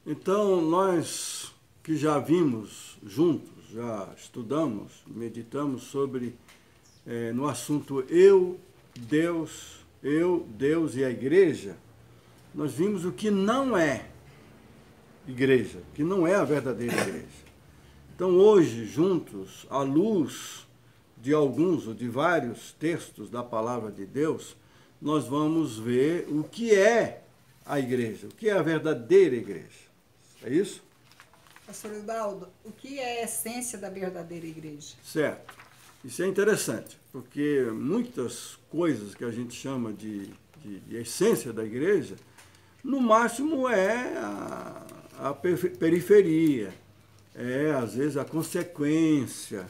Então, nós que já vimos juntos, já estudamos, meditamos sobre, no assunto Deus e a igreja, nós vimos o que não é igreja, que não é a verdadeira igreja. Então, hoje, juntos, à luz de alguns ou de vários textos da palavra de Deus, nós vamos ver o que é a igreja, o que é a verdadeira igreja. É isso? Pastor Ubaldo, o que é a essência da verdadeira igreja? Certo. Isso é interessante, porque muitas coisas que a gente chama de essência da igreja, no máximo é a periferia, é às vezes a consequência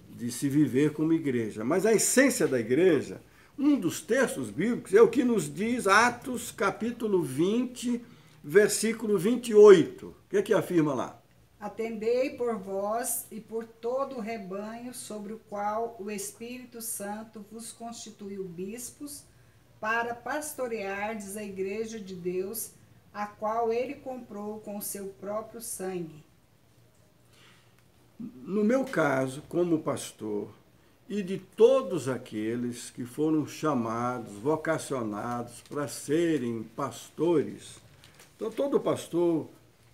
de se viver como igreja. Mas a essência da igreja, um dos textos bíblicos, é o que nos diz Atos capítulo 20, versículo 28. O que é que afirma lá? Atendei por vós e por todo o rebanho sobre o qual o Espírito Santo vos constituiu bispos, para pastoreardes a igreja de Deus, a qual ele comprou com o seu próprio sangue. No meu caso, como pastor, e de todos aqueles que foram chamados, vocacionados para serem pastores, então todo pastor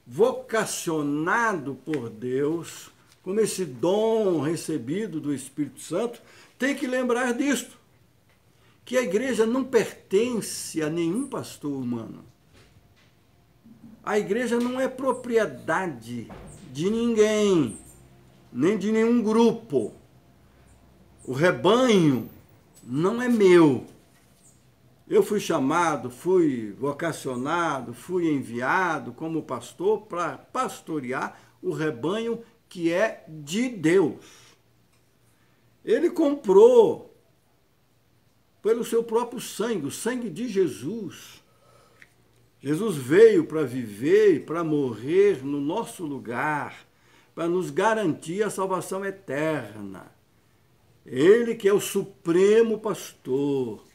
vocacionado por Deus, com esse dom recebido do Espírito Santo, tem que lembrar disto, que a igreja não pertence a nenhum pastor humano. A igreja não é propriedade de ninguém, nem de nenhum grupo. O rebanho não é meu. Eu fui chamado, fui vocacionado, fui enviado como pastor para pastorear o rebanho que é de Deus. Ele comprou pelo seu próprio sangue, o sangue de Jesus. Jesus veio para viver e para morrer no nosso lugar, para nos garantir a salvação eterna. Ele que é o supremo pastor.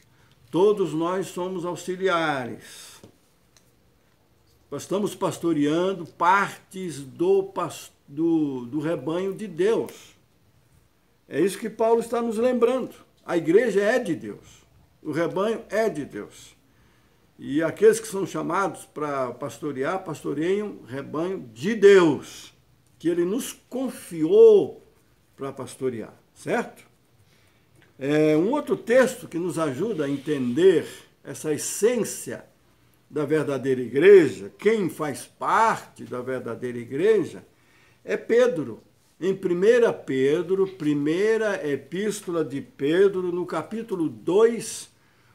Todos nós somos auxiliares. Estamos pastoreando partes do rebanho de Deus. É isso que Paulo está nos lembrando. A igreja é de Deus. O rebanho é de Deus. E aqueles que são chamados para pastorear, pastoreiam o rebanho de Deus, que ele nos confiou para pastorear, certo? Um outro texto que nos ajuda a entender essa essência da verdadeira igreja, quem faz parte da verdadeira igreja, é Pedro. Em 1 Pedro, primeira epístola de Pedro, no capítulo 2,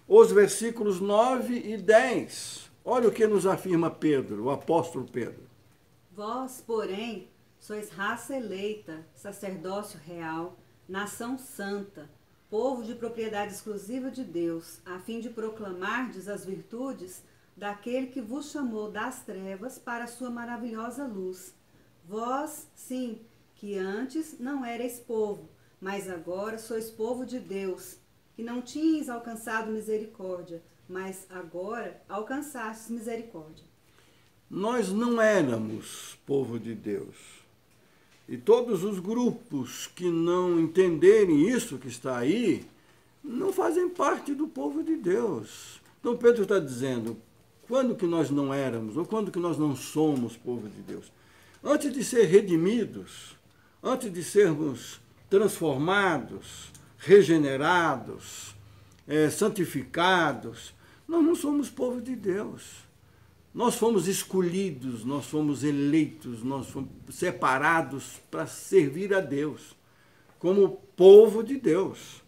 os versículos 9 e 10. Olha o que nos afirma Pedro, o apóstolo Pedro. Vós, porém, sois raça eleita, sacerdócio real, nação santa, povo de propriedade exclusiva de Deus, a fim de proclamardes as virtudes daquele que vos chamou das trevas para a sua maravilhosa luz. Vós, sim, que antes não erais povo, mas agora sois povo de Deus, que não tinhas alcançado misericórdia, mas agora alcançastes misericórdia. Nós não éramos povo de Deus. E todos os grupos que não entenderem isso que está aí, não fazem parte do povo de Deus. Então Pedro está dizendo, quando que nós não éramos, ou quando que nós não somos povo de Deus? Antes de ser redimidos, antes de sermos transformados, regenerados, santificados, nós não somos povo de Deus. Nós fomos escolhidos, nós fomos eleitos, nós fomos separados para servir a Deus, como povo de Deus,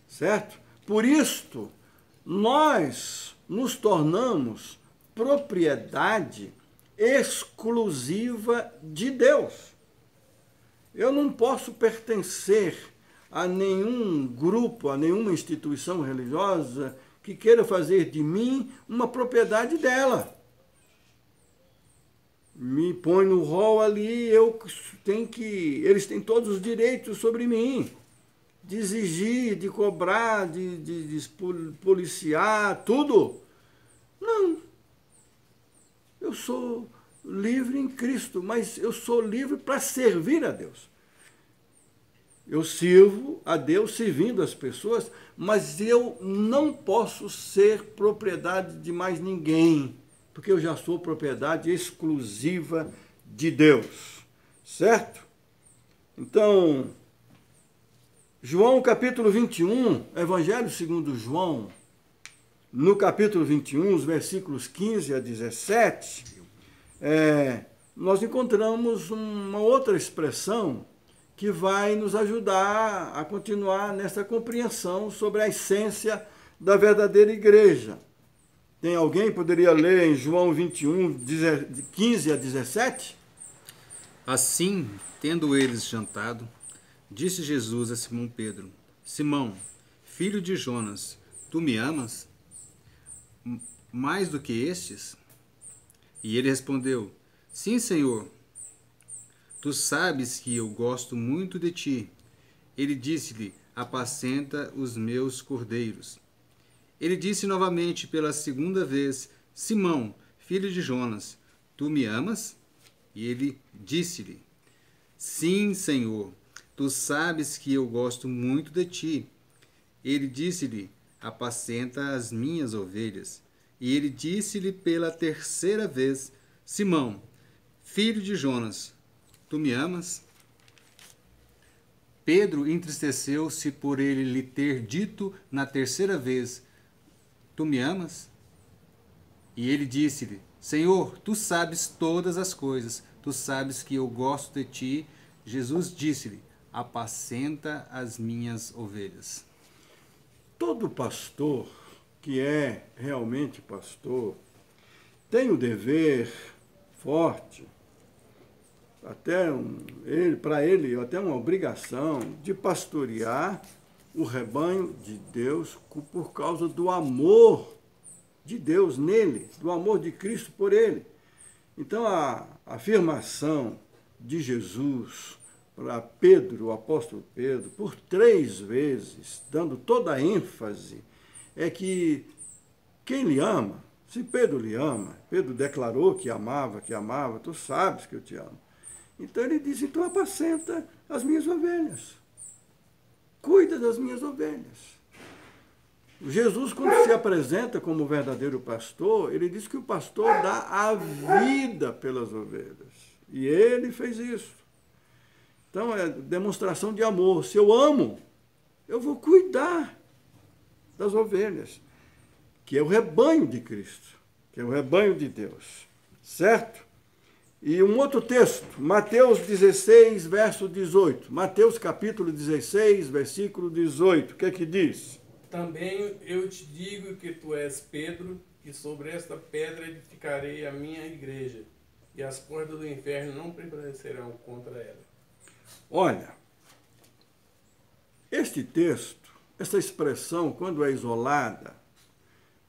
certo? Por isto, nós nos tornamos propriedade exclusiva de Deus. Eu não posso pertencer a nenhum grupo, a nenhuma instituição religiosa que queira fazer de mim uma propriedade dela. Me põe no rol ali, eles têm todos os direitos sobre mim, de exigir, de cobrar, de policiar, tudo. Não. Eu sou livre em Cristo, mas eu sou livre para servir a Deus. Eu sirvo a Deus servindo as pessoas, mas eu não posso ser propriedade de mais ninguém, porque eu já sou propriedade exclusiva de Deus, certo? Então, João capítulo 21, Evangelho segundo João, no capítulo 21, os versículos 15 a 17, nós encontramos uma outra expressão que vai nos ajudar a continuar nessa compreensão sobre a essência da verdadeira igreja. Tem alguém que poderia ler em João 21, 15 a 17? Assim, tendo eles jantado, disse Jesus a Simão Pedro: Simão, filho de Jonas, tu me amas mais do que estes? E ele respondeu: Sim, Senhor, tu sabes que eu gosto muito de ti. Ele disse-lhe: Apacenta os meus cordeiros. Ele disse novamente pela segunda vez: Simão, filho de Jonas, tu me amas? E ele disse-lhe: Sim, Senhor, tu sabes que eu gosto muito de ti. Ele disse-lhe: Apacenta as minhas ovelhas. E ele disse-lhe pela terceira vez: Simão, filho de Jonas, tu me amas? Pedro entristeceu-se por ele lhe ter dito na terceira vez: Tu me amas? E ele disse-lhe: Senhor, tu sabes todas as coisas, tu sabes que eu gosto de ti. Jesus disse-lhe: Apacenta as minhas ovelhas. Todo pastor que é realmente pastor tem o dever forte, para ele, até uma obrigação de pastorear o rebanho de Deus por causa do amor de Deus nele, do amor de Cristo por ele. Então, a afirmação de Jesus para Pedro, o apóstolo Pedro, por 3 vezes, dando toda a ênfase, é que quem lhe ama, se Pedro lhe ama, Pedro declarou que amava, tu sabes que eu te amo. Então ele diz: então apacenta as minhas ovelhas, cuida das minhas ovelhas. Jesus, quando se apresenta como verdadeiro pastor, ele diz que o pastor dá a vida pelas ovelhas. E ele fez isso. Então é demonstração de amor. Se eu amo, eu vou cuidar das ovelhas, que é o rebanho de Cristo, que é o rebanho de Deus. Certo? E um outro texto, Mateus 16, verso 18. Mateus capítulo 16, versículo 18. O que é que diz? Também eu te digo que tu és Pedro, e sobre esta pedra edificarei a minha igreja, e as portas do inferno não prevalecerão contra ela. Olha, este texto, essa expressão, quando é isolada,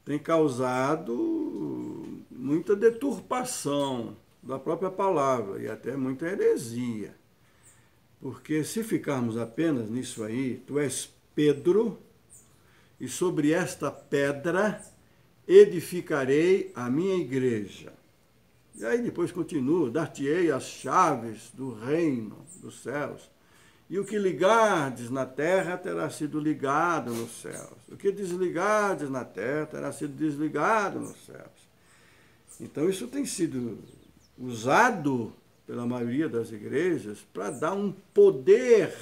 tem causado muita deturpação da própria palavra e até muita heresia. Porque se ficarmos apenas nisso aí, tu és Pedro, e sobre esta pedra edificarei a minha igreja. E aí depois continua: dar-te-ei as chaves do reino dos céus. E o que ligardes na terra terá sido ligado nos céus. O que desligardes na terra terá sido desligado nos céus. Então isso tem sido usado pela maioria das igrejas para dar um poder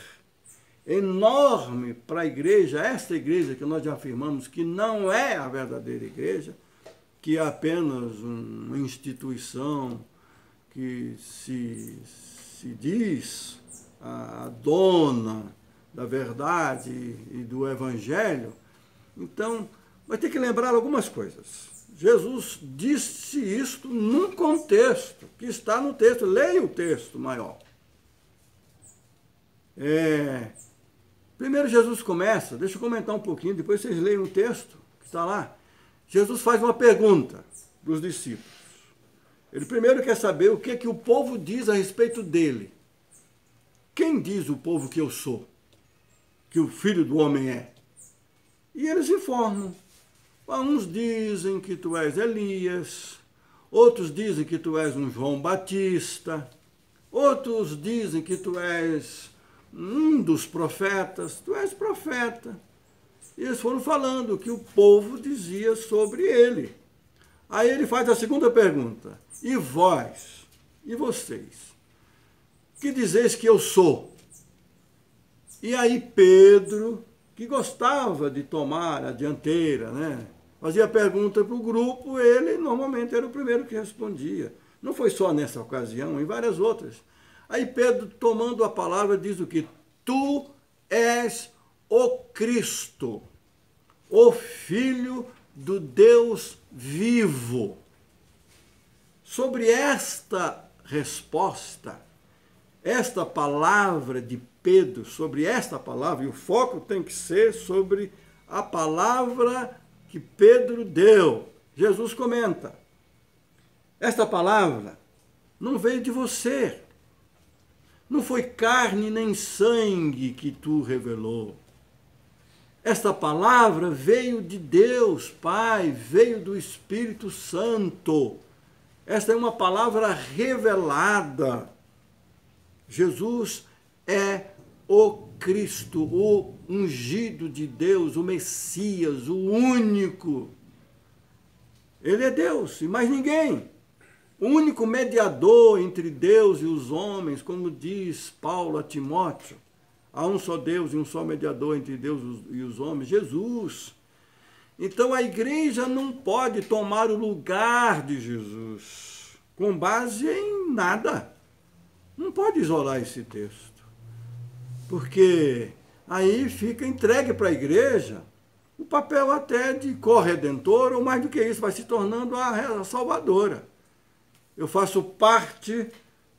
enorme para a igreja, esta igreja que nós já afirmamos que não é a verdadeira igreja, que é apenas uma instituição que se diz a dona da verdade e do evangelho. Então, vai ter que lembrar algumas coisas. Jesus disse isto num contexto que está no texto. Leia o texto maior. Primeiro Jesus começa, deixa eu comentar um pouquinho, depois vocês leiam o texto que está lá. Jesus faz uma pergunta para os discípulos. Ele primeiro quer saber o que o povo diz a respeito dele. Quem diz o povo que eu sou? Que o Filho do Homem é? E eles informam. Uns dizem que tu és Elias, outros dizem que tu és um João Batista, outros dizem que tu és um dos profetas, tu és profeta. E eles foram falando o que o povo dizia sobre ele. Aí ele faz a segunda pergunta: e vós, e vocês, que dizeis que eu sou? E aí Pedro, que gostava de tomar a dianteira, né, fazia pergunta para o grupo, ele normalmente era o primeiro que respondia. Não foi só nessa ocasião, em várias outras. Aí Pedro, tomando a palavra, diz o quê? Tu és o Cristo, o Filho do Deus vivo. Sobre esta resposta, esta palavra de Pedro, sobre esta palavra, e o foco tem que ser sobre a palavra que Pedro deu. Jesus comenta: esta palavra não veio de você, não foi carne nem sangue que tu revelou. Esta palavra veio de Deus Pai, veio do Espírito Santo. Esta é uma palavra revelada. Jesus é o Cristo, o ungido de Deus, o Messias, o único. Ele é Deus e mais ninguém. O único mediador entre Deus e os homens, como diz Paulo a Timóteo. Há um só Deus e um só mediador entre Deus e os homens, Jesus. Então a igreja não pode tomar o lugar de Jesus com base em nada. Não pode isolar esse texto. Porque aí fica entregue para a igreja o papel até de corredentor, ou mais do que isso, vai se tornando a salvadora. Eu faço parte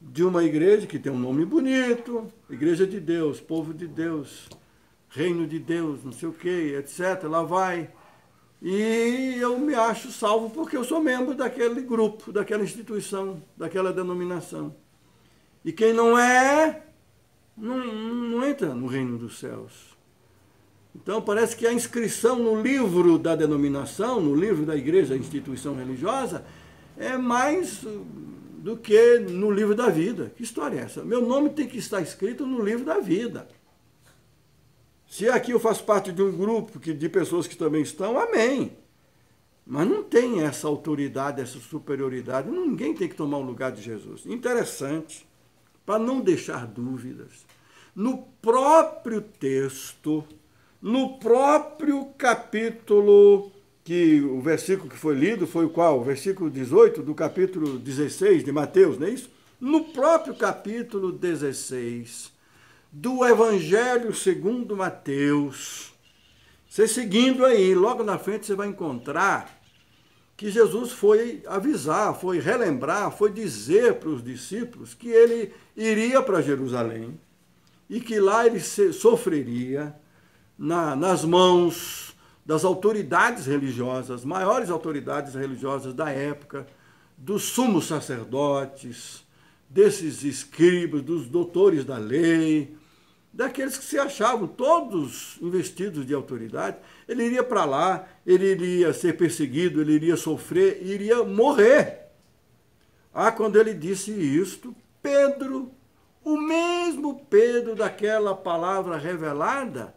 de uma igreja que tem um nome bonito, Igreja de Deus, Povo de Deus, Reino de Deus, não sei o que, etc. Lá vai. E eu me acho salvo porque eu sou membro daquele grupo, daquela instituição, daquela denominação. E quem não é, não entra no reino dos céus. Então parece que a inscrição no livro da denominação, no livro da igreja, instituição religiosa, é mais do que no livro da vida. Que história é essa? Meu nome tem que estar escrito no livro da vida. Se aqui eu faço parte de um grupo de pessoas que também estão, amém. Mas não tem essa autoridade, essa superioridade. Ninguém tem que tomar o lugar de Jesus. Interessante, para não deixar dúvidas, no próprio texto, no próprio capítulo, que o versículo que foi lido foi o qual? O versículo 18 do capítulo 16 de Mateus, não é isso? No próprio capítulo 16 do Evangelho segundo Mateus, você seguindo aí, logo na frente você vai encontrar que Jesus foi avisar, foi relembrar, foi dizer para os discípulos que ele iria para Jerusalém e que lá ele sofreria nas mãos das autoridades religiosas, maiores autoridades religiosas da época, dos sumos sacerdotes, desses escribas, dos doutores da lei, daqueles que se achavam todos investidos de autoridade. Ele iria para lá, ele iria ser perseguido, ele iria sofrer, iria morrer. Quando ele disse isto, Pedro, o mesmo Pedro daquela palavra revelada,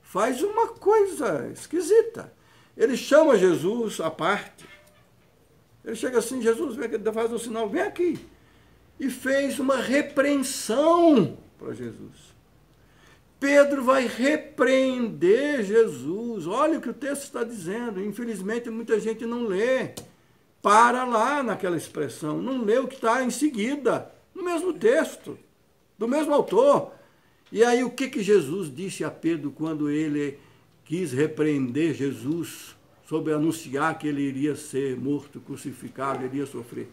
faz uma coisa esquisita. Ele chama Jesus à parte. Ele chega assim: Jesus, faz um sinal, vem aqui. E fez uma repreensão para Jesus. Pedro vai repreender Jesus. Olha o que o texto está dizendo. Infelizmente, muita gente não lê. Para lá naquela expressão. Não lê o que está em seguida, no mesmo texto, do mesmo autor. E aí o que Jesus disse a Pedro quando ele quis repreender Jesus sobre anunciar que ele iria ser morto, crucificado, ele iria sofrer?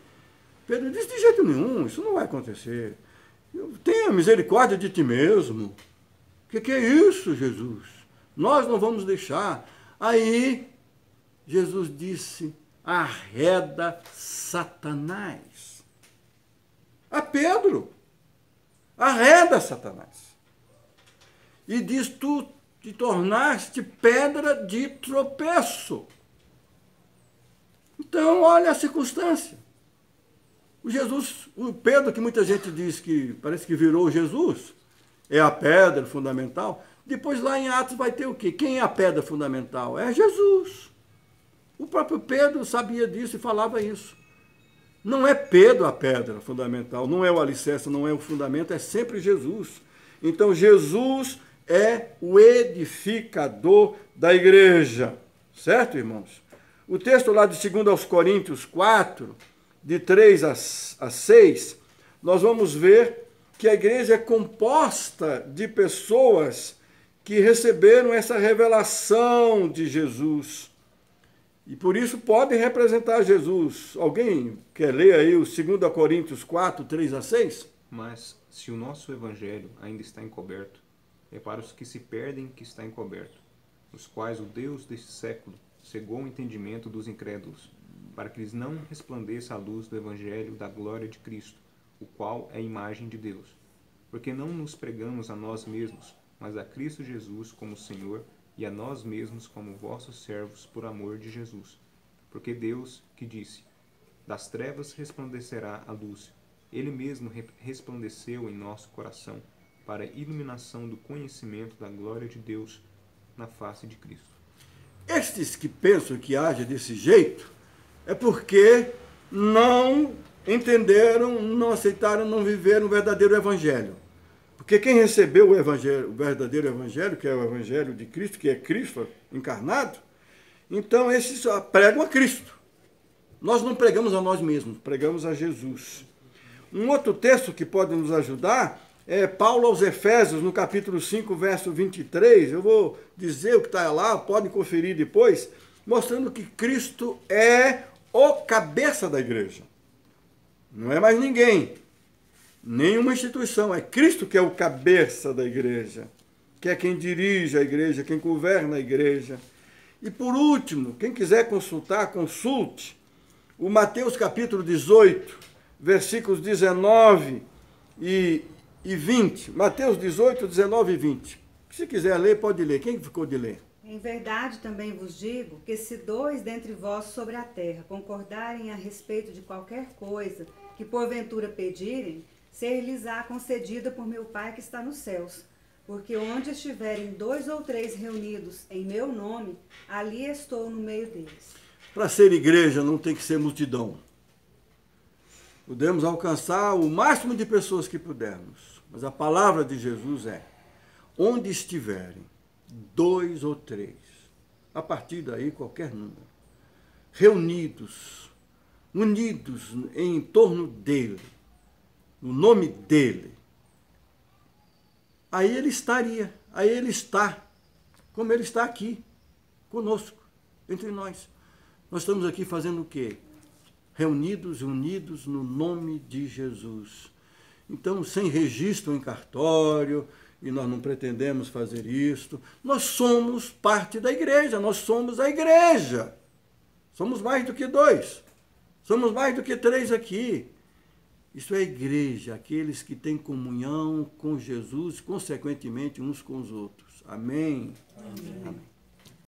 Pedro disse: de jeito nenhum, isso não vai acontecer. Tenha misericórdia de ti mesmo. O que é isso, Jesus? Nós não vamos deixar. Aí Jesus disse: arreda Satanás. A Pedro: arreda Satanás. E diz: tu te tornaste pedra de tropeço. Então, olha a circunstância. O Pedro, que muita gente diz que parece que virou Jesus, é a pedra fundamental. Depois lá em Atos vai ter o quê? Quem é a pedra fundamental? É Jesus. O próprio Pedro sabia disso e falava isso. Não é Pedro a pedra fundamental, não é o alicerce, não é o fundamento, é sempre Jesus. Então Jesus é o edificador da igreja. Certo, irmãos? O texto lá de 2 Coríntios 4, de 3 a 6, nós vamos ver que a igreja é composta de pessoas que receberam essa revelação de Jesus. E por isso podem representar Jesus. Alguém quer ler aí o 2 Coríntios 4, 3 a 6? Mas, se o nosso evangelho ainda está encoberto, é para os que se perdem que está encoberto, os quais o Deus deste século cegou o entendimento dos incrédulos, para que lhes não resplandeça a luz do evangelho da glória de Cristo, o qual é a imagem de Deus. Porque não nos pregamos a nós mesmos, mas a Cristo Jesus como Senhor, e a nós mesmos como vossos servos por amor de Jesus. Porque Deus, que disse, das trevas resplandecerá a luz, Ele mesmo resplandeceu em nosso coração, para a iluminação do conhecimento da glória de Deus na face de Cristo. Estes que pensam que age desse jeito é porque não entenderam, não aceitaram, não viveram o verdadeiro evangelho. Porque quem recebeu o evangelho, o verdadeiro evangelho, que é o evangelho de Cristo, que é Cristo encarnado, então esses pregam a Cristo. Nós não pregamos a nós mesmos, pregamos a Jesus. Um outro texto que pode nos ajudar é Paulo aos Efésios, no capítulo 5, verso 23. Eu vou dizer o que está lá, podem conferir depois, mostrando que Cristo é o cabeça da igreja. Não é mais ninguém, nenhuma instituição, é Cristo que é o cabeça da igreja, que é quem dirige a igreja, quem governa a igreja. E por último, quem quiser consultar, consulte o Mateus capítulo 18, versículos 19 e 20. Mateus 18, 19 e 20. Se quiser ler, pode ler. Quem ficou de ler? Em verdade também vos digo que se dois dentre vós sobre a terra concordarem a respeito de qualquer coisa que porventura pedirem, ser-lhes-á concedida por meu Pai que está nos céus. Porque onde estiverem 2 ou 3 reunidos em meu nome, ali estou no meio deles. Para ser igreja não tem que ser multidão. Podemos alcançar o máximo de pessoas que pudermos. Mas a palavra de Jesus é, onde estiverem 2 ou 3, a partir daí qualquer número, reunidos, unidos em torno dele, no nome dele, aí ele estaria, aí ele está, como ele está aqui, conosco, entre nós. Nós estamos aqui fazendo o quê? Reunidos, unidos no nome de Jesus. Então, sem registro em cartório, e nós não pretendemos fazer isto, nós somos parte da igreja, nós somos a igreja. Somos mais do que 2, somos mais do que 3 aqui. Isso é a igreja, aqueles que têm comunhão com Jesus, consequentemente uns com os outros. Amém? Amém. Amém.